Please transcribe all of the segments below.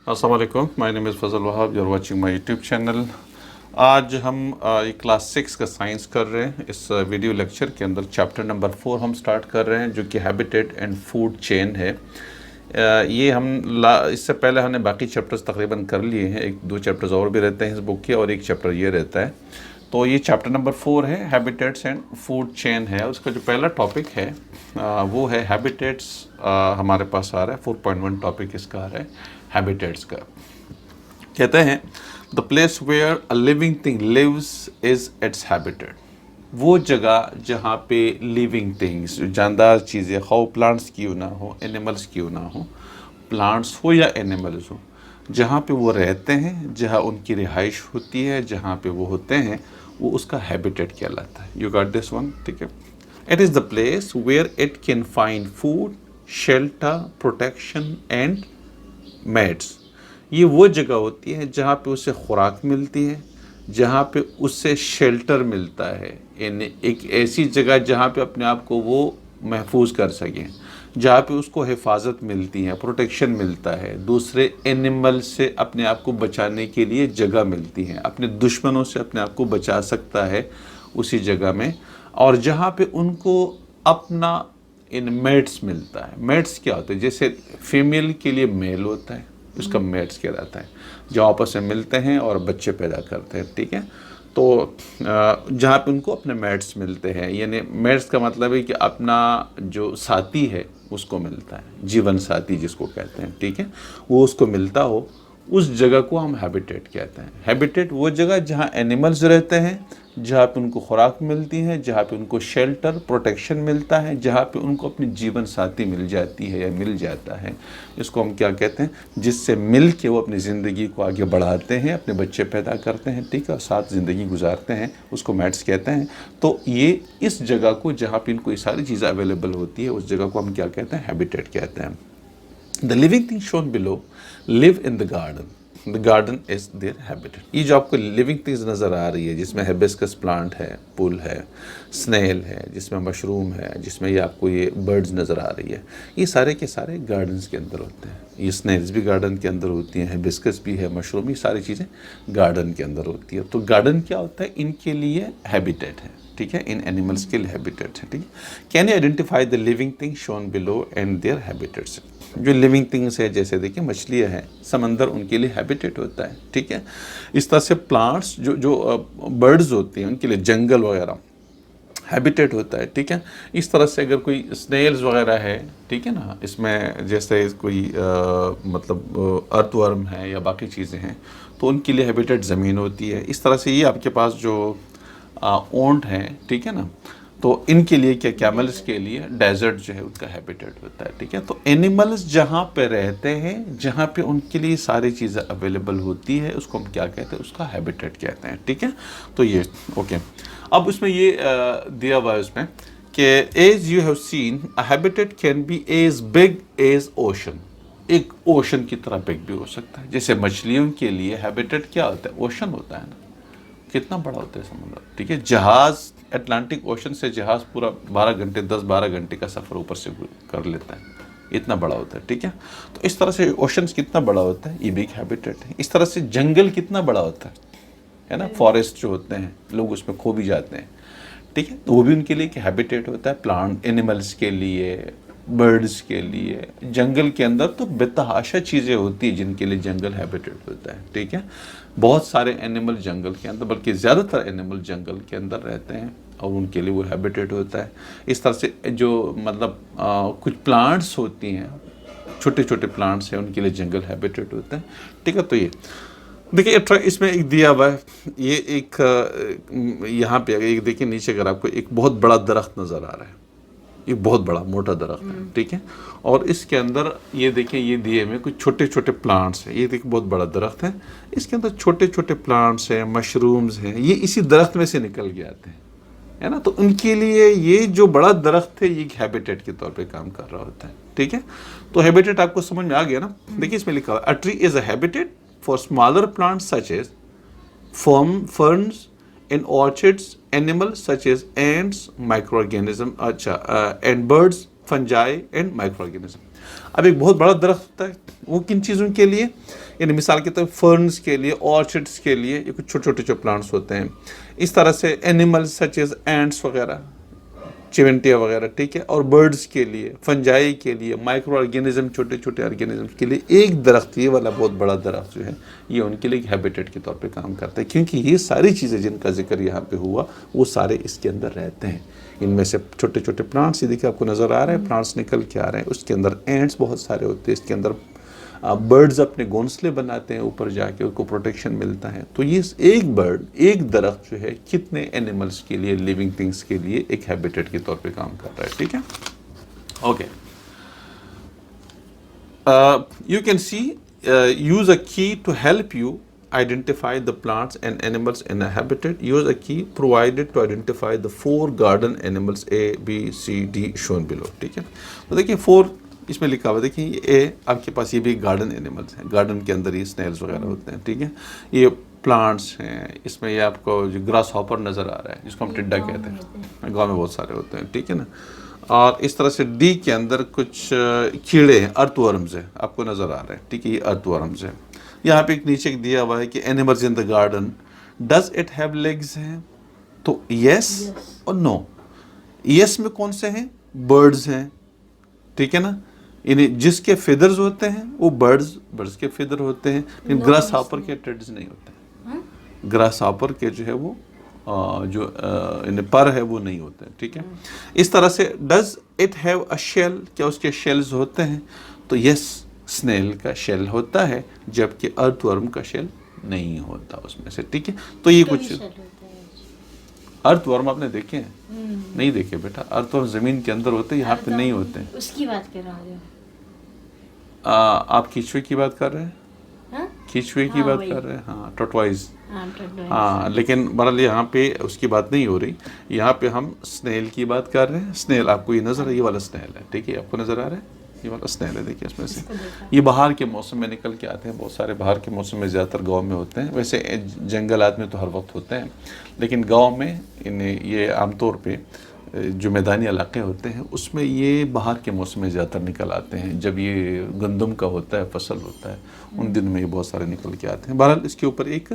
अस्सलाम वालेकुम, my name is Fazal Wahab, you are watching my YouTube channel. आज हम क्लास 6 का साइंस कर रहे हैं। इस वीडियो लेक्चर के अंदर चैप्टर नंबर 4 हम स्टार्ट कर रहे हैं, जो कि हैबिटेट एंड फूड चेन है। ये इससे पहले हमने बाकी चैप्टर्स तकरीबन कर लिए हैं। एक दो चैप्टर्स और भी रहते हैं इस बुक के, और एक चैप्टर ये रहता है। तो ये चैप्टर नंबर 4 है, हैबिटेट्स एंड फूड चेन है। उसका जो पहला टॉपिक है वो है हैबिटेट्स। हमारे पास आ रहा है 4.1 टॉपिक इसका आ रहा है हैबिटेट्स का। कहते हैं the place where a living thing lives is its habitat. वो जगह जहाँ पे लिविंग थिंग्स, जानदार चीज़ें, खौ प्लांट्स क्यों ना हो, एनिमल्स क्यों ना हो, प्लांट्स हो या एनिमल्स हो, जहाँ पे वो रहते हैं, जहाँ उनकी रिहाइश होती है, जहाँ पे वो होते हैं, वो उसका हैबिटेट कहलाता है। यू गॉट दिस वन, ठीक है। It is the place where it can find food, shelter, protection and mates. ये वो जगह होती है जहाँ पे उसे खुराक मिलती है, जहाँ पे उससे शेल्टर मिलता है, यानी एक ऐसी जगह जहाँ पे अपने आप को वो महफूज कर सकें, जहाँ पे उसको हिफाजत मिलती है, प्रोटेक्शन मिलता है, दूसरे एनिमल से अपने आप को बचाने के लिए जगह मिलती है, अपने दुश्मनों से अपने आप को बचा सकता है उसी जगह में, और जहाँ पे उनको अपना इन मेट्स मिलता है। मेट्स क्या होते हैं? जैसे फीमेल के लिए मेल होता है, उसका मेट्स कहलाता है, जो आपस में मिलते हैं और बच्चे पैदा करते हैं, ठीक है। तो जहाँ पे उनको अपने मेट्स मिलते हैं, यानी मेट्स का मतलब है कि अपना जो साथी है उसको मिलता है, जीवन साथी जिसको कहते हैं, ठीक है, वो उसको मिलता हो, उस जगह को हम हैबिटेट कहते हैं। हैबिटेट वो जगह जहाँ एनिमल्स रहते हैं, जहाँ पे उनको खुराक मिलती है, जहाँ पे उनको शेल्टर, प्रोटेक्शन मिलता है, जहाँ पे उनको अपनी जीवन साथी मिल जाती है या मिल जाता है। इसको हम क्या कहते हैं? जिससे मिल के वो अपनी ज़िंदगी को आगे बढ़ाते हैं, अपने बच्चे पैदा करते हैं, ठीक है, और साथ ज़िंदगी गुजारते हैं, उसको मैट्स कहते हैं। तो ये इस जगह को जहाँ पे इनको ये सारी चीज़ें अवेलेबल होती है, उस जगह को हम क्या कहते हैं? हैबिटेट कहते हैं। The living thing shown below live in the garden, the garden is their habitat. ये जो आपको लिविंग थिंग्स नज़र आ रही है, जिसमें हिबिस्कस प्लांट है, पुल है, स्नेल है, जिसमें मशरूम है, जिसमें ये आपको ये बर्ड्स नज़र आ रही है, ये सारे के सारे गार्डन्स के अंदर होते हैं। ये स्नेल्स भी गार्डन के अंदर होती हैं, हिबिस्कस भी है, मशरूम, ये सारी चीज़ें गार्डन के अंदर होती है। तो गार्डन क्या होता है? इनके लिए हैबिटेट है, ठीक है, इन एनिमल्स के लिए हैबिटेट है, ठीक है। Can you identify the living thing shown below and there habitats? जो लिविंग थिंग्स है, जैसे देखिए मछलियाँ हैं, समंदर उनके लिए हैबिटेट होता है, ठीक है। इस तरह से प्लांट्स, जो बर्ड्स होती हैं, उनके लिए जंगल वगैरह हैबिटेट होता है, ठीक है। इस तरह से अगर कोई स्नेल्स वगैरह है, ठीक है ना, इसमें जैसे कोई मतलब अर्थवर्म है या बाकी चीज़ें हैं, तो उनके लिए हैबिटेट ज़मीन होती है। इस तरह से ये आपके पास जो ओंट हैं, ठीक है ना, तो इनके लिए क्या, कैमल्स के लिए डेजर्ट जो है उनका हैबिटेट होता है, ठीक है। तो एनिमल्स जहाँ पे रहते हैं, जहाँ पे उनके लिए सारी चीज़ें अवेलेबल होती है, उसको हम क्या कहते हैं? उसका हैबिटेट कहते हैं, ठीक है। तो ये ओके। अब उसमें ये दिया हुआ है उसमें कि as you have seen a habitat can be as big as ocean. एक ओशन की तरह बिग भी हो सकता है। जैसे मछलियों के लिए हैबिटेट क्या होता है? ओशन होता है ना, कितना बड़ा होता है समुद्र, ठीक है। जहाज़ अटलांटिक ओशन से जहाज़ पूरा 12 घंटे 10-12 घंटे का सफ़र ऊपर से कर लेता है, इतना बड़ा होता है, ठीक है। तो इस तरह से ओशंस कितना बड़ा होता है, ये भी एक हैबिटेट है। इस तरह से जंगल कितना बड़ा होता है ना, फॉरेस्ट जो होते हैं, लोग उसमें खो भी जाते हैं, ठीक है, तो वो भी उनके लिए एक हैबिटेट होता है। प्लांट एनिमल्स के लिए, बर्ड्स के लिए, जंगल के अंदर तो बेतहाशा चीज़ें होती हैं जिनके लिए जंगल हैबिटेट होता है, ठीक है। बहुत सारे एनिमल जंगल के अंदर, बल्कि ज़्यादातर एनिमल जंगल के अंदर रहते हैं और उनके लिए वो हैबिटेट होता है। इस तरह से जो मतलब कुछ प्लांट्स होती हैं, छोटे छोटे प्लांट्स हैं, उनके लिए जंगल हैबिटेट होता है, ठीक है। तो ये देखिए इसमें एक दिया हुआ है, ये एक यहाँ पे एक देखिए नीचे अगर आपको एक बहुत बड़ा दरख्त नज़र आ रहा है, ये बहुत बड़ा मोटा दरख्त है, ठीक है, और इसके अंदर ये देखिए ये दिए में कुछ छोटे छोटे प्लांट्स हैं। ये देखिए बहुत बड़ा दरख्त है, इसके अंदर छोटे छोटे प्लांट्स हैं, मशरूम्स हैं, ये इसी दरख्त में से निकल के आते हैं, है ना। तो उनके लिए ये जो बड़ा दरख्त है, ये एक हैबिटेट के तौर पे काम कर रहा होता है, ठीक है। तो हैबिटेट आपको समझ में आ गया ना। देखिए इसमें लिखा हुआ, a tree is a habitat for smaller plants such as ferns in orchids, animals such as ants, microorganism, and birds, fungi and microorganism. अब एक बहुत बड़ा दरख्त होता है, वो किन चीज़ों के लिए, यानी मिसाल के तौर पर फर्न्स के लिए, ऑर्चिड्स के लिए, ये कुछ छोटे छोटे जो प्लांट्स होते हैं। इस तरह से एनिमल्स सच एज एंट्स वगैरह, चिवंटिया वगैरह, ठीक है। और बर्ड्स के लिए, फंजाई के लिए, माइक्रो ऑर्गेनिज्म, छोटे छोटे ऑर्गेनिज्म के लिए एक दरख्त, ये वाला बहुत बड़ा दरख्त जो है, ये उनके लिए हैबिटेट के तौर पे काम करता है, क्योंकि ये सारी चीज़ें जिनका जिक्र यहाँ पे हुआ वो सारे इसके अंदर रहते हैं। इनमें से छोटे छोटे प्लांट्स, ये देखिए आपको नज़र आ रहा है, प्लांट्स निकल के आ रहे हैं, उसके अंदर एंट्स बहुत सारे होते हैं, इसके अंदर बर्ड्स अपने घोंसले बनाते हैं, ऊपर जाके उनको प्रोटेक्शन मिलता है। तो ये एक बर्ड, एक दरख्त जो है, कितने एनिमल्स के लिए, लिविंग थिंग्स के लिए एक हैबिटेट के तौर पे काम कर रहा है, ठीक है। Okay, you can see use a key to help you identify the plants and animals in a habitat. Use a key provided to identify the 4 garden animals A, B, C, D shown below. ठीक है, तो देखिए 4 इसमें लिखा हुआ, देखिए ये ए, आपके पास ये भी गार्डन एनिमल्स हैं, गार्डन के अंदर ये स्नेल्स वगैरह होते हैं, ठीक है। ये प्लांट्स हैं, इसमें ये आपको जो ग्रास हॉपर नज़र आ रहा है, जिसको हम टिड्डा कहते हैं, गाँव में बहुत सारे होते हैं, ठीक है ना। और इस तरह से डी के अंदर कुछ कीड़े हैं, अर्थवर्म्स हैं, आपको नज़र आ रहे हैं, ठीक है, ये अर्थवर्म्स हैं। यहाँ पे एक नीचे दिया हुआ है कि animals in the garden, does it have legs हैं, तो यस और नो। यस में कौन से हैं, बर्ड्स हैं, ठीक है ना, इन्हें जिसके फेदर्स होते हैं वो बर्ड्स के फेदर होते हैं, लेकिन ग्रास हॉपर के टेड्स नहीं होते हैं, ग्रास हॉपर के जो है वो जो इन्हें पर है वो नहीं होते हैं, ठीक है। इस तरह से does it have a shell, क्या उसके शेल्स होते हैं, तो यस, स्नेल का शेल होता है, जबकि अर्थवर्म का शेल नहीं होता उसमें से, ठीक है। तो ये कुछ अर्थवर्म आपने देखे हैं? नहीं देखे बेटा, अर्थवर्म जमीन के अंदर होते हैं, यहाँ पे नहीं होते हैं। उसकी बात कर रहा हूँ। आप कीचुए की बात कर रहे हैं? कीचुए की बात कर रहे हैं, हाँ, टॉर्टोइज, हाँ, लेकिन बहरहाल यहाँ पे उसकी बात नहीं हो रही, यहाँ पे हम स्नेल की बात कर रहे हैं। स्नेल आपको ये नज़र है, ये वाला स्नेल है, ठीक है, आपको नज़र आ रहा है, ये वाला स्नेल है, देखिए इसमें से ये बाहर के मौसम में निकल के आते हैं, बहुत सारे बाहर के मौसम में ज़्यादातर गांव में होते हैं, वैसे जंगलात में तो हर वक्त होते हैं, लेकिन गांव में इन्हें ये आमतौर पे जो मैदानी इलाके होते हैं उसमें ये बाहर के मौसम में ज़्यादातर निकल आते हैं। जब ये गंदम का होता है, फसल होता है, उन दिन में ये बहुत सारे निकल के आते हैं। बहरहाल इसके ऊपर एक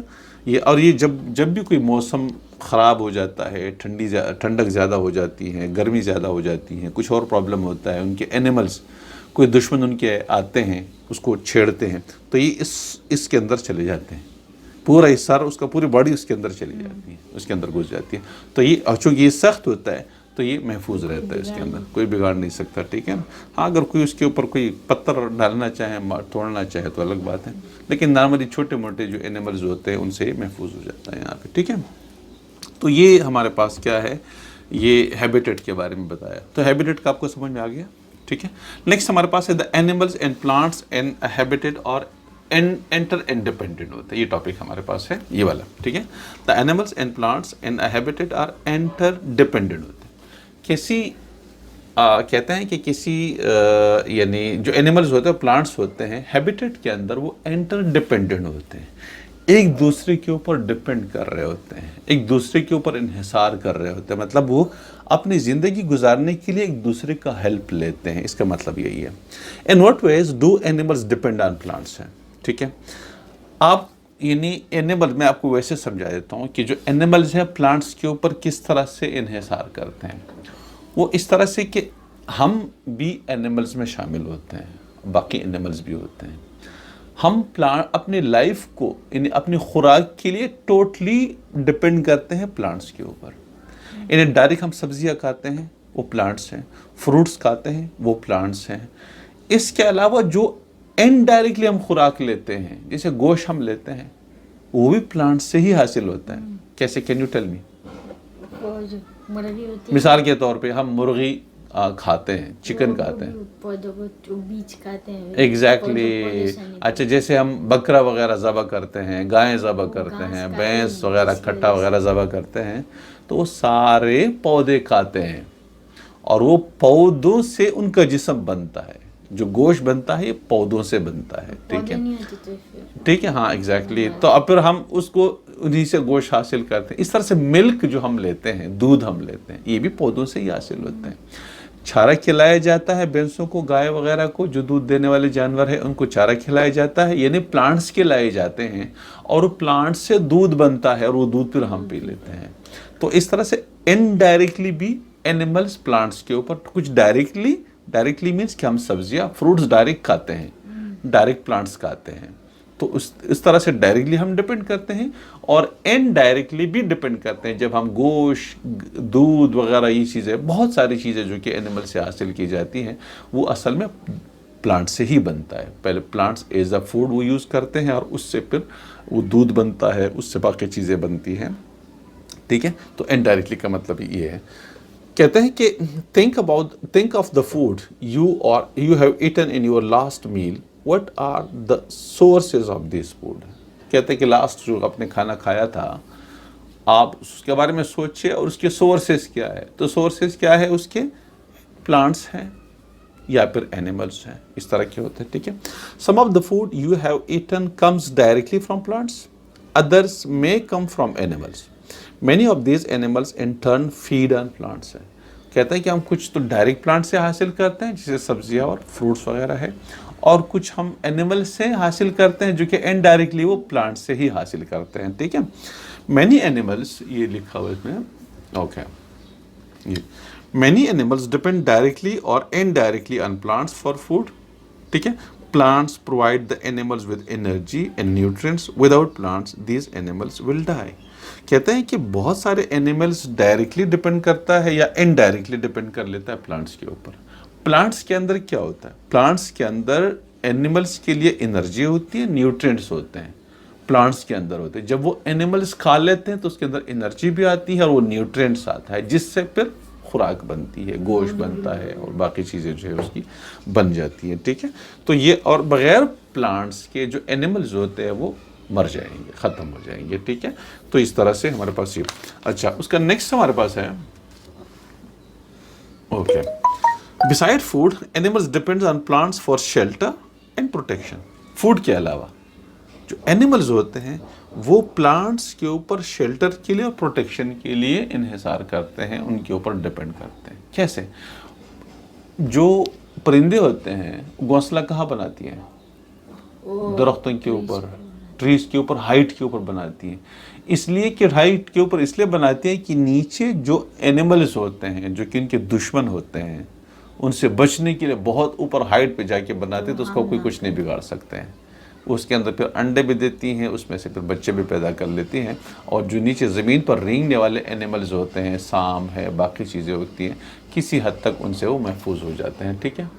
ये, और ये जब भी कोई मौसम ख़राब हो जाता है, ठंडक ज़्यादा हो जाती है, गर्मी ज़्यादा हो जाती है, कुछ और प्रॉब्लम होता है, उनके एनिमल्स, कोई दुश्मन उनके आते हैं, उसको छेड़ते हैं, तो ये इसके अंदर चले जाते हैं, पूरा हिस्सा उसका, पूरी बॉडी उसके अंदर चली जाती है, उसके अंदर घुस जाती है। तो ये, और चूँकि ये सख्त होता है तो ये महफूज रहता है, इसके अंदर कोई बिगाड़ नहीं सकता, ठीक है ना। हाँ, अगर कोई उसके ऊपर कोई पत्थर डालना चाहे, तोड़ना चाहे तो अलग बात है, लेकिन नॉर्मली छोटे मोटे जो एनिमल्स होते हैं उनसे महफूज हो जाता है यहाँ पे, ठीक है। तो ये हमारे पास क्या है, ये हैबिटेट के बारे में बताया। तो हैबिटेट का आपको समझ में आ गया, ठीक है। नेक्स्ट हमारे पास है the animals and plants in a habitat और एंटर इंडिपेंडेंट होते हैं, ये टॉपिक हमारे पास है, ये वाला, ठीक है। The animals and plants in a habitat are interdependent होते हैं। किसी कहते हैं कि किसी यानी जो एनिमल्स होते हैं, प्लांट्स होते हैं, हैबिटेट के अंदर वो एंटर डिपेंडेंट होते हैं, एक दूसरे के ऊपर डिपेंड कर रहे होते हैं, एक दूसरे के ऊपर इन्हिसार कर रहे होते हैं, मतलब वो अपनी ज़िंदगी गुजारने के लिए एक दूसरे का हेल्प लेते हैं, इसका मतलब यही है। In what ways do animals depend on plants हैं, ठीक है। आप यानी एनिमल, मैं आपको वैसे समझा देता हूँ कि जो एनिमल्स हैं प्लांट्स के ऊपर किस तरह से इन्हिसार करते हैं, वो इस तरह से कि हम भी एनिमल्स में शामिल होते हैं, बाकी एनिमल्स भी होते हैं। हम प्लांट अपनी लाइफ को, अपनी खुराक के लिए टोटली डिपेंड करते हैं प्लांट्स के ऊपर। इन्हें डायरेक्ट हम सब्जियां खाते हैं, वो प्लांट्स हैं, फ्रूट्स खाते हैं, वो प्लांट्स हैं। इसके अलावा जो इनडायरेक्टली हम खुराक लेते हैं, जैसे गोश्त हम लेते हैं, वो भी प्लांट्स से ही हासिल होता है। कैसे, कैन यू टेल मी? मिसाल के तौर पे हम मुर्गी खाते हैं, चिकन खाते हैं, बीज खाते हैं, एग्जैक्टली। अच्छा, जैसे हम बकरा वगैरह ज़बह करते हैं, गायें ज़बह करते हैं, भैंस वगैरह, खट्टा वगैरह ज़बह करते हैं, तो वो सारे पौधे खाते हैं, और वो पौधों से उनका जिस्म बनता है, जो गोश्त बनता है ये पौधों से बनता है, ठीक है, ठीक है, हाँ, एग्जैक्टली। तो अब फिर हम उसको उन्हीं से गोश्त हासिल करते हैं। इस तरह से मिल्क जो हम लेते हैं, दूध हम लेते हैं, ये भी पौधों से ही हासिल होते हैं। चारा खिलाया जाता है भैंसों को, गाय वगैरह को, जो दूध देने वाले जानवर है उनको चारा खिलाया जाता है, यानी प्लांट्स के लाए जाते हैं और प्लांट्स से दूध बनता है और वो दूध फिर हम पी लेते हैं। तो इस तरह से इनडायरेक्टली भी एनिमल्स प्लांट्स के ऊपर कुछ डायरेक्टली मीन्स कि हम सब्जियां फ्रूट्स डायरेक्ट खाते हैं, डायरेक्ट प्लांट्स खाते हैं, तो इस तरह से डायरेक्टली हम डिपेंड करते हैं और इनडायरेक्टली भी डिपेंड करते हैं। जब हम गोश्त, दूध वगैरह ये चीज़ें, बहुत सारी चीज़ें जो कि एनिमल से हासिल की जाती हैं वो असल में प्लांट से ही बनता है। पहले प्लांट्स एज अ फूड वो यूज़ करते हैं और उससे फिर वो दूध बनता है, उससे बाकी चीज़ें बनती हैं, ठीक है। तो इनडायरेक्टली का मतलब ये है। कहते हैं कि think of the food you have eaten in your last meal, what are the sources of this food. कहते हैं कि लास्ट जो आपने खाना खाया था आप उसके बारे में सोचिए और उसके सोर्सेज क्या है। तो सोर्सेज क्या है उसके, प्लांट्स हैं या फिर एनिमल्स हैं, इस तरह के होते हैं, ठीक है। Some of the food you have eaten comes directly from plants, others may come from animals, many of these animals in turn feed on plants है। कहता है कि हम कुछ तो डायरेक्ट प्लांट से हासिल करते हैं जैसे सब्जियां और फ्रूट्स वगैरह है, और कुछ हम एनिमल से हासिल करते हैं जो कि इनडायरेक्टली वो प्लांट से ही हासिल करते हैं, ठीक है। मैनी एनिमल्स, ये लिखा हुआ इसमें, ओके, ये मैनी एनिमल्स डिपेंड डायरेक्टली और indirectly on plants for food, ठीक है। Plants provide the animals with energy and nutrients, without plants these animals will die. कहते हैं कि बहुत सारे एनिमल्स डायरेक्टली डिपेंड करता है या इनडायरेक्टली डिपेंड कर लेता है प्लांट्स के ऊपर। प्लांट्स के अंदर क्या होता है, प्लांट्स के अंदर एनिमल्स के लिए एनर्जी होती है, न्यूट्रिएंट्स होते हैं प्लांट्स के अंदर होते हैं। जब वो एनिमल्स खा लेते हैं तो उसके अंदर एनर्जी भी आती है और वो न्यूट्रिएंट्स आता है, जिससे फिर खुराक बनती है, गोश्त बनता है और बाकी चीज़ें जो है उसकी बन जाती हैं, ठीक है। तो ये, और बगैर प्लांट्स के जो एनिमल्स होते हैं वो मर जाएंगे, ख़त्म हो जाएंगे, ठीक है। तो इस तरह से हमारे पास ये, अच्छा, उसका नेक्स्ट हमारे पास है, okay, beside food animals depends on plants for shelter and protection. Food के अलावा जो एनिमल्स होते हैं वो प्लांट्स के ऊपर शेल्टर के लिए और प्रोटेक्शन के लिए इन्हिसार करते हैं, उनके ऊपर डिपेंड करते हैं। कैसे? जो परिंदे होते हैं घोंसला कहाँ बनाती हैं? दरख्तों के ऊपर, ट्रीज के ऊपर, हाइट के ऊपर बनाती हैं। इसलिए कि हाइट के ऊपर इसलिए बनाती हैं कि नीचे जो एनिमल्स होते हैं जो कि इनके दुश्मन होते हैं उनसे बचने के लिए बहुत ऊपर हाइट पे जाके बनाते हैं, तो उसको कोई कुछ नहीं बिगाड़ सकते हैं। उसके अंदर फिर अंडे भी देती हैं, उसमें से फिर बच्चे भी पैदा कर लेती हैं, और जो नीचे ज़मीन पर रेंगने वाले एनिमल्स होते हैं, सांप है, बाकी चीज़ें होती हैं, किसी हद तक उनसे वो महफूज हो जाते हैं, ठीक है।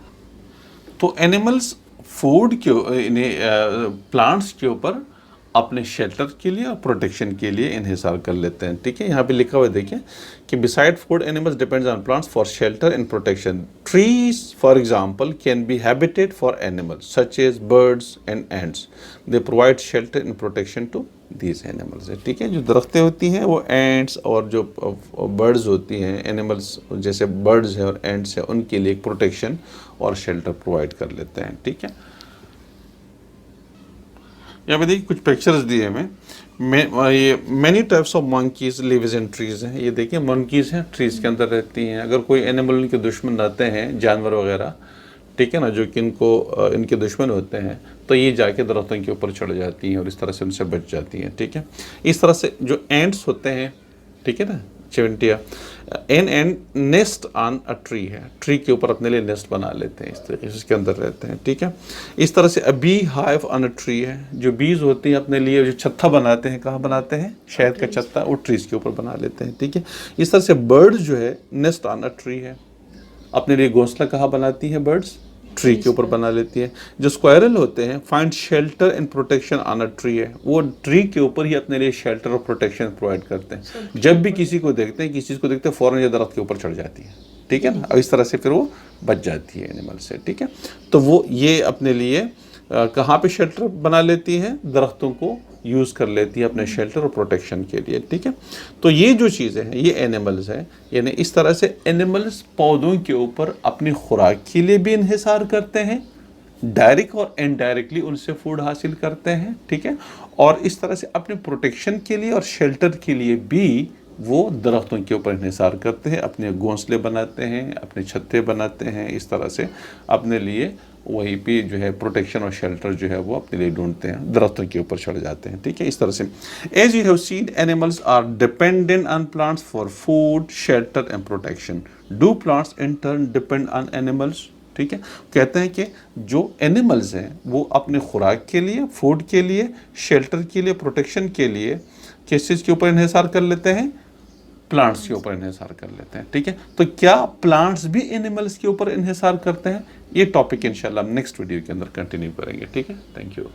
तो एनिमल्स फूड के प्लांट्स के ऊपर अपने शेल्टर के लिए और प्रोटेक्शन के लिए इन्हिसार कर लेते हैं, ठीक है। यहाँ पे लिखा हुआ है देखिए कि beside food animals depends on plants for shelter and protection. Trees for example can be habitat for animals such as birds and ants, they provide shelter and protection to these animals, ठीक है। जो दरख्तें होती हैं वो ants और जो birds होती हैं, एनिमल्स जैसे बर्ड्स हैं और एंट्स हैं, उनके लिए प्रोटेक्शन और शेल्टर प्रोवाइड कर लेते हैं, ठीक है। यहाँ पे देखिए कुछ पिक्चर्स दिए हमें, ये many types of monkeys lives in trees हैं। ये देखिए मंकीज हैं, ट्रीज के अंदर रहती हैं। अगर कोई एनिमल इनके दुश्मन रहते हैं, जानवर वगैरह, ठीक है ना, जो कि इनके दुश्मन होते हैं, तो ये जाके दरख्तों के ऊपर चढ़ जाती हैं और इस तरह से उनसे बच जाती हैं, ठीक है। इस तरह से जो एंट्स होते हैं, ठीक है ना, चिमटिया, and nest on a tree है, ट्री के ऊपर अपने लिए नेस्ट बना लेते हैं, इस तरीके से इसके अंदर रहते हैं, ठीक है। इस तरह से bee hive on a tree है, जो बीज होती हैं अपने लिए जो छत्ता बनाते हैं, कहाँ बनाते हैं? शहद का छत्ता, वो ट्रीज के ऊपर बना लेते हैं, ठीक है। इस तरह से बर्ड जो है नेस्ट ऑन अ ट्री है, अपने लिए घोंसला कहाँ बनाती है? बर्ड्स ट्री के ऊपर बना लेती है। जो स्क्वायरल होते हैं find shelter and protection on a tree है, वो ट्री के ऊपर ही अपने लिए शेल्टर और प्रोटेक्शन प्रोवाइड करते हैं। जब भी किसी को देखते हैं, किसी चीज़ को देखते हैं, फ़ौरन ये दरख्त के ऊपर चढ़ जाती है, ठीक है ना, और इस तरह से फिर वो बच जाती है एनिमल से, ठीक है। तो वो ये अपने लिए कहाँ पे शेल्टर बना लेती हैं? दरख्तों को यूज़ कर लेती है अपने शेल्टर और प्रोटेक्शन के लिए, ठीक है। तो ये जो चीज़ें हैं ये एनिमल्स हैं, यानी इस तरह से एनिमल्स पौधों के ऊपर अपनी खुराक के लिए भी इन्हिसार करते हैं, डायरेक्ट और इनडायरेक्टली उनसे फूड हासिल करते हैं, ठीक है, और इस तरह से अपने प्रोटेक्शन के लिए और शेल्टर के लिए भी वो दरख्तों के ऊपर इन्हिसार करते हैं, अपने घोंसले बनाते हैं, अपने छत्ते बनाते हैं, इस तरह से अपने लिए वहीं पे जो है प्रोटेक्शन और शेल्टर जो है वो अपने लिए ढूंढते हैं, दरख्तों के ऊपर चढ़ जाते हैं। ठीक है, इस तरह से as you have seen animals are dependent on plants for food, shelter and protection. Do plants in turn depend on animals? ठीक है, कहते हैं कि जो एनिमल्स हैं वो अपने खुराक के लिए, फूड के लिए, शेल्टर के लिए, प्रोटेक्शन के लिए किस चीज़ के ऊपर इन्हिसार कर लेते हैं? प्लांट्स के ऊपर इन्हिसार कर लेते हैं। ठीक है, तो क्या प्लांट्स भी एनिमल्स के ऊपर इन्हिसार करते हैं? ये टॉपिक इंशाल्लाह हम नेक्स्ट वीडियो के अंदर कंटिन्यू करेंगे। ठीक है, थैंक यू।